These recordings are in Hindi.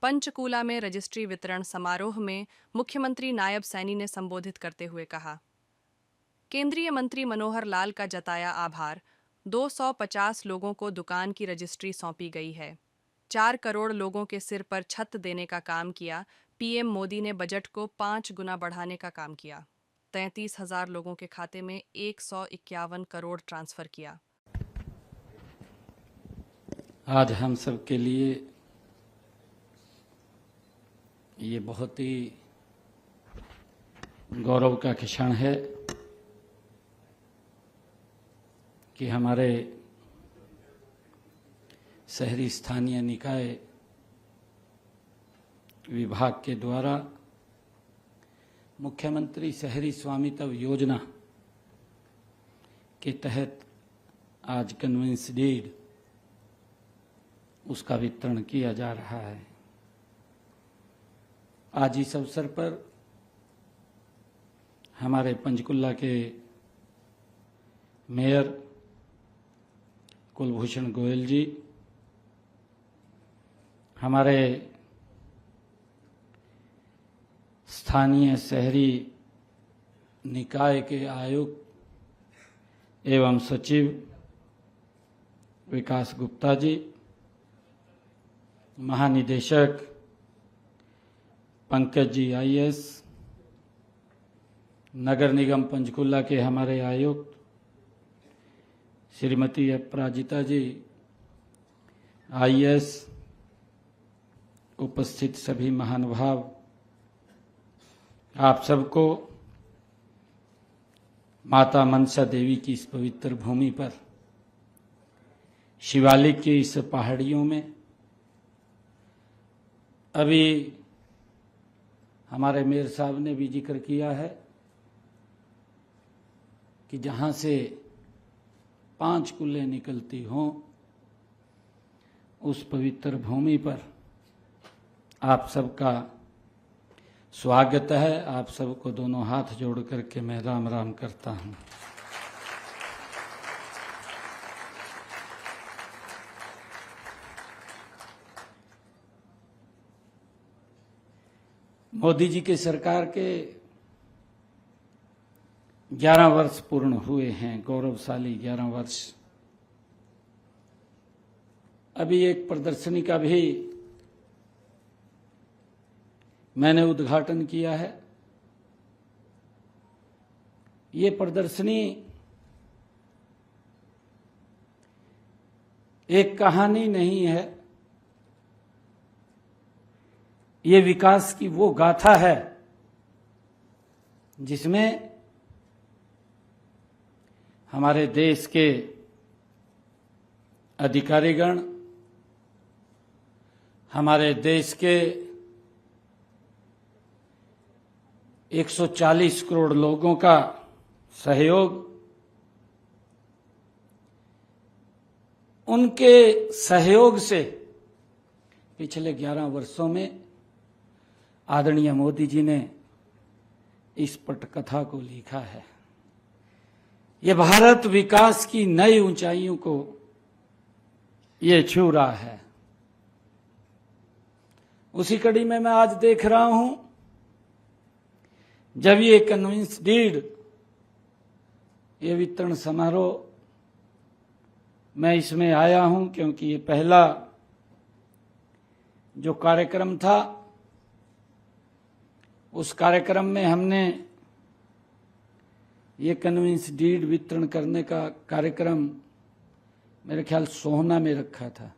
पंचकूला में रजिस्ट्री वितरण समारोह में मुख्यमंत्री नायब सैनी ने संबोधित करते हुए कहा, केंद्रीय मंत्री मनोहर लाल का जताया आभार। 250 लोगों को दुकान की रजिस्ट्री सौंपी गई है। 4 करोड़ लोगों के सिर पर छत देने का काम किया। पीएम मोदी ने बजट को 5 गुना बढ़ाने का काम किया। 33,000 लोगों के खाते में 151 करोड़ ट्रांसफर किया। आज हम सब के लिए ये बहुत ही गौरव का क्षण है कि हमारे शहरी स्थानीय निकाय विभाग के द्वारा मुख्यमंत्री शहरी स्वामित्व योजना के तहत आज कन्वेंस डीड उसका वितरण किया जा रहा है। आज इस अवसर पर हमारे पंचकुला के मेयर कुलभूषण गोयल जी, हमारे स्थानीय शहरी निकाय के आयुक्त एवं सचिव विकास गुप्ता जी, महानिदेशक पंकज जी आईएएस, नगर निगम पंचकुला के हमारे आयुक्त श्रीमती अपराजिता जी आईएएस, उपस्थित सभी महानुभाव, आप सबको माता मनसा देवी की इस पवित्र भूमि पर शिवालिक की इस पहाड़ियों में अभी हमारे मेयर साहब ने भी जिक्र किया है कि जहां से 5 कुल्ले निकलती हों, उस पवित्र भूमि पर आप सबका स्वागत है। आप सबको दोनों हाथ जोड़ करके मैं राम राम करता हूं। मोदी जी की सरकार के 11 वर्ष पूर्ण हुए हैं, गौरवशाली 11 वर्ष। अभी एक प्रदर्शनी का भी मैंने उद्घाटन किया है। ये प्रदर्शनी एक कहानी नहीं है, ये विकास की वो गाथा है जिसमें हमारे देश के अधिकारीगण, हमारे देश के 140 करोड़ लोगों का सहयोग, उनके सहयोग से पिछले 11 वर्षों में आदरणीय मोदी जी ने इस पटकथा को लिखा है। ये भारत विकास की नई ऊंचाइयों को ये छू रहा है। उसी कड़ी में मैं आज देख रहा हूं, जब ये कन्वेंस डीड, ये वितरण समारोह, मैं इसमें आया हूं क्योंकि ये पहला जो कार्यक्रम था, उस कार्यक्रम में हमने ये कन्वेंस डीड वितरण करने का कार्यक्रम मेरे ख्याल सोहना में रखा था,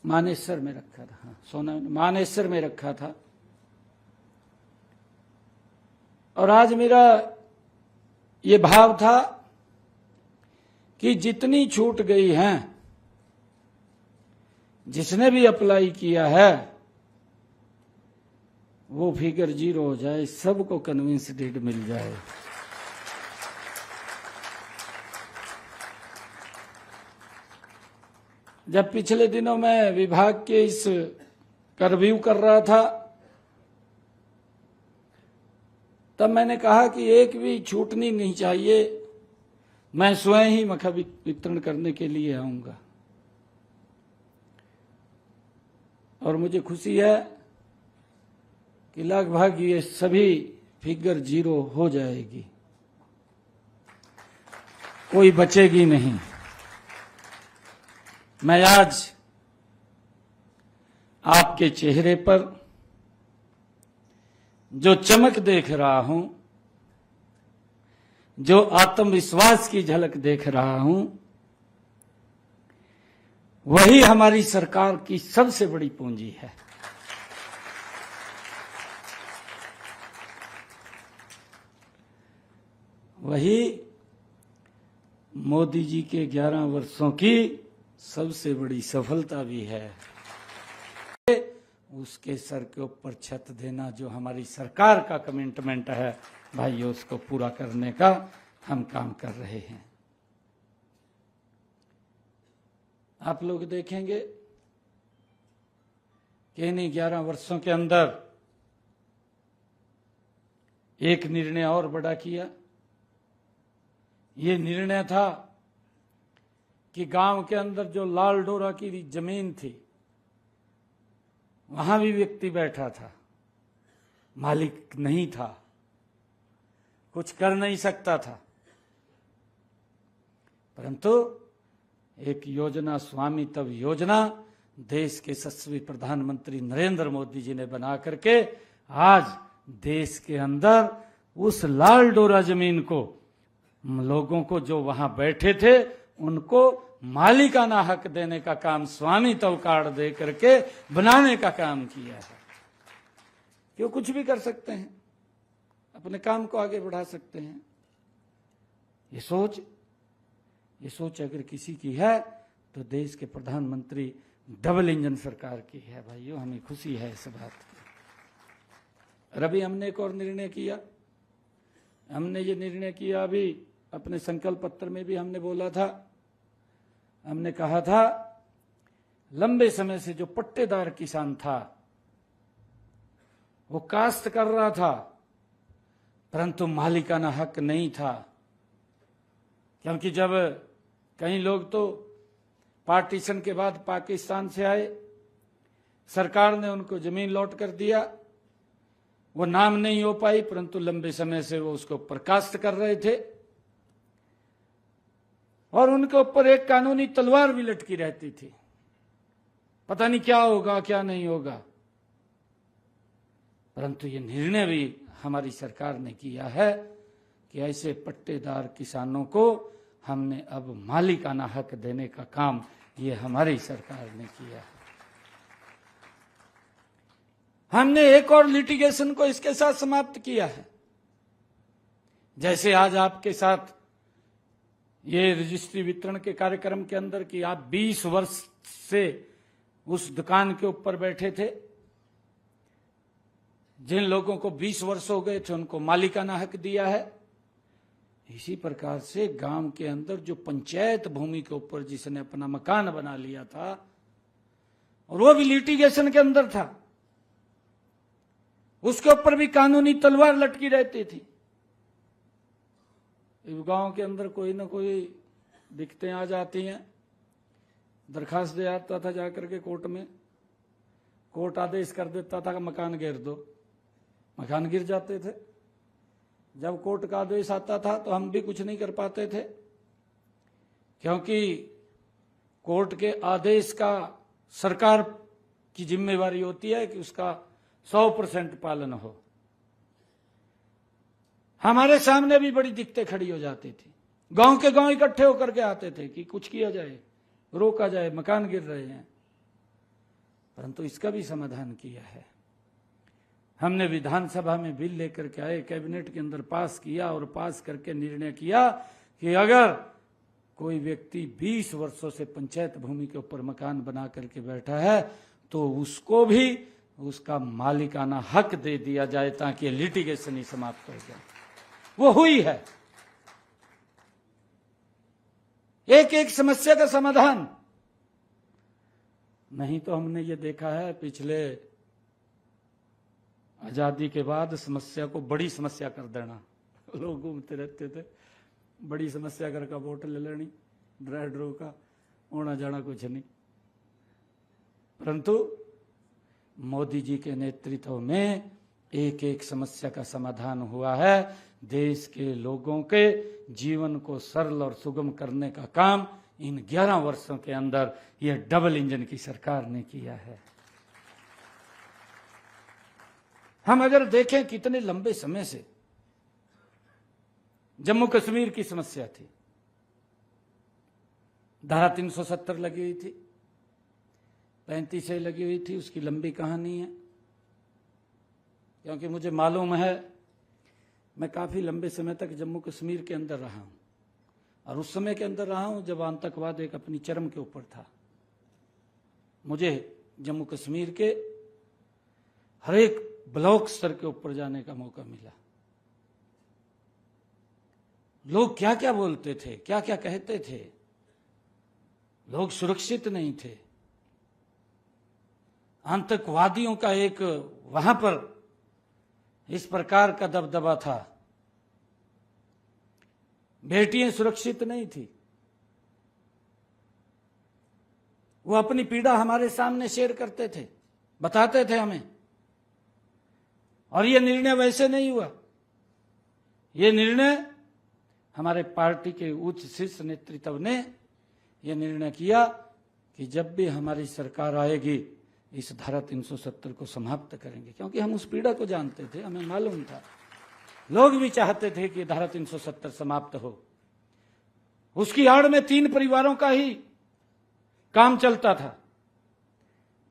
मानेसर में रखा था, हाँ सोना मानेसर में रखा था। और आज मेरा ये भाव था कि जितनी छूट गई हैं, जिसने भी अप्लाई किया है वो फिगर 0 हो जाए, सबको कन्वेंस डीड मिल जाए। जब पिछले दिनों मैं विभाग के इस रिव्यू कर रहा था, तब मैंने कहा कि एक भी छूटनी नहीं चाहिए, मैं स्वयं ही मखा वितरण करने के लिए आऊंगा। और मुझे खुशी है कि लगभग ये सभी फिगर जीरो हो जाएगी, कोई बचेगी नहीं। मैं आज आपके चेहरे पर जो चमक देख रहा हूं, जो आत्मविश्वास की झलक देख रहा हूं, वही हमारी सरकार की सबसे बड़ी पूंजी है। वही मोदी जी के 11 वर्षों की सबसे बड़ी सफलता भी है। उसके सर के ऊपर छत देना जो हमारी सरकार का कमिटमेंट है भाइयों, उसको पूरा करने का हम काम कर रहे हैं। आप लोग देखेंगे कि इन्हीं 11 वर्षों के अंदर एक निर्णय और बड़ा किया। ये निर्णय था कि गांव के अंदर जो लाल डोरा की जमीन थी, वहां भी व्यक्ति बैठा था, मालिक नहीं था, कुछ कर नहीं सकता था, परंतु एक योजना, स्वामित्व योजना देश के यशस्वी प्रधानमंत्री नरेंद्र मोदी जी ने बना करके आज देश के अंदर उस लाल डोरा जमीन को, लोगों को जो वहां बैठे थे उनको मालिकाना हक देने का काम, स्वामित्व कार्ड दे करके बनाने का काम किया है। क्यों, कुछ भी कर सकते हैं, अपने काम को आगे बढ़ा सकते हैं। ये सोच अगर किसी की है तो देश के प्रधानमंत्री डबल इंजन सरकार की है। भाइयों, हमें खुशी है इस बात की। और अभी हमने एक और निर्णय किया। हमने ये निर्णय किया, अभी अपने संकल्प पत्र में भी हमने बोला था, हमने कहा था लंबे समय से जो पट्टेदार किसान था वो काश्त कर रहा था परंतु मालिकाना हक नहीं था। क्योंकि जब कई लोग तो पार्टीशन के बाद पाकिस्तान से आए, सरकार ने उनको जमीन लौट कर दिया, वो नाम नहीं हो पाई, परंतु लंबे समय से वो उसको ऊपर काश्त कर रहे थे और उनके ऊपर एक कानूनी तलवार भी लटकी रहती थी, पता नहीं क्या होगा क्या नहीं होगा। परंतु ये निर्णय भी हमारी सरकार ने किया है कि ऐसे पट्टेदार किसानों को हमने अब मालिकाना हक देने का काम ये हमारी सरकार ने किया है। हमने एक और लिटिगेशन को इसके साथ समाप्त किया है। जैसे आज आपके साथ ये रजिस्ट्री वितरण के कार्यक्रम के अंदर कि आप 20 वर्ष से उस दुकान के ऊपर बैठे थे, जिन लोगों को 20 वर्ष हो गए थे उनको मालिकाना हक दिया है। इसी प्रकार से गांव के अंदर जो पंचायत भूमि के ऊपर जिसने अपना मकान बना लिया था और वो भी लिटिगेशन के अंदर था, उसके ऊपर भी कानूनी तलवार लटकी रहती थी। गांव के अंदर कोई ना कोई दिक्कतें आ जाती हैं, दरखास्त दे आता था जाकर के कोर्ट में, कोर्ट आदेश कर देता था कि मकान गिर दो, मकान गिर जाते थे। जब कोर्ट का आदेश आता था तो हम भी कुछ नहीं कर पाते थे, क्योंकि कोर्ट के आदेश का सरकार की जिम्मेवारी होती है कि उसका 100% पालन हो। हमारे सामने भी बड़ी दिक्कतें खड़ी हो जाती थी, गांव के गांव इकट्ठे होकर के आते थे कि कुछ किया जाए, रोका जाए, मकान गिर रहे हैं, परंतु इसका भी समाधान किया है। हमने विधानसभा में बिल लेकर के आए, कैबिनेट के अंदर पास किया और पास करके निर्णय किया कि अगर कोई व्यक्ति 20 वर्षों से पंचायत भूमि के ऊपर मकान बना करके बैठा है तो उसको भी उसका मालिकाना हक दे दिया जाए ताकि लिटिगेशन ही समाप्त हो जाए। वो हुई है, एक एक समस्या का समाधान। नहीं तो हमने ये देखा है पिछले आजादी के बाद समस्या को बड़ी समस्या कर देना, लोग घूमते रहते थे, बड़ी समस्या घर का वोट ले लेनी, ड्राई ड्रो का होना जाना कुछ नहीं। परंतु मोदी जी के नेतृत्व में एक एक समस्या का समाधान हुआ है। देश के लोगों के जीवन को सरल और सुगम करने का काम इन 11 वर्षों के अंदर यह डबल इंजन की सरकार ने किया है। हम अगर देखें कितने लंबे समय से जम्मू कश्मीर की समस्या थी, धारा 370 लगी हुई थी, 35 से लगी हुई थी, उसकी लंबी कहानी है। क्योंकि मुझे मालूम है, मैं काफी लंबे समय तक जम्मू कश्मीर के अंदर रहा हूं, और उस समय के अंदर रहा हूं जब आतंकवाद एक अपनी चरम के ऊपर था। मुझे जम्मू कश्मीर के हर एक ब्लॉक स्तर के ऊपर जाने का मौका मिला। लोग क्या क्या बोलते थे, क्या क्या कहते थे, लोग सुरक्षित नहीं थे। आतंकवादियों का एक वहां पर इस प्रकार का दबदबा था, बेटियां सुरक्षित नहीं थी। वो अपनी पीड़ा हमारे सामने शेयर करते थे, बताते थे हमें। और ये निर्णय वैसे नहीं हुआ, ये निर्णय हमारे पार्टी के उच्च शीर्ष नेतृत्व ने यह निर्णय किया कि जब भी हमारी सरकार आएगी इस धारा 370 को समाप्त करेंगे। क्योंकि हम उस पीड़ा को जानते थे, हमें मालूम था, लोग भी चाहते थे कि धारा 370 समाप्त हो। उसकी आड़ में 3 परिवारों का ही काम चलता था,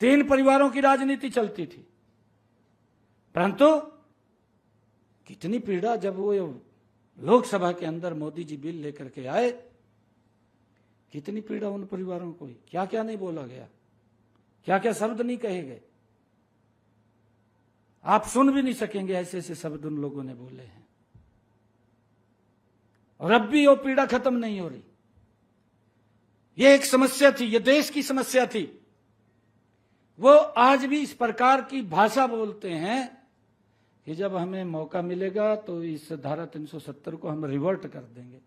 3 परिवारों की राजनीति चलती थी। परंतु कितनी पीड़ा, जब वो लोकसभा के अंदर मोदी जी बिल लेकर के आए, कितनी पीड़ा उन परिवारों को। क्या क्या नहीं बोला गया, क्या क्या शब्द नहीं कहे गए, आप सुन भी नहीं सकेंगे, ऐसे ऐसे शब्द उन लोगों ने बोले हैं। और अब भी वो पीड़ा खत्म नहीं हो रही। ये एक समस्या थी, ये देश की समस्या थी। वो आज भी इस प्रकार की भाषा बोलते हैं कि जब हमें मौका मिलेगा तो इस धारा 370 को हम रिवर्ट कर देंगे।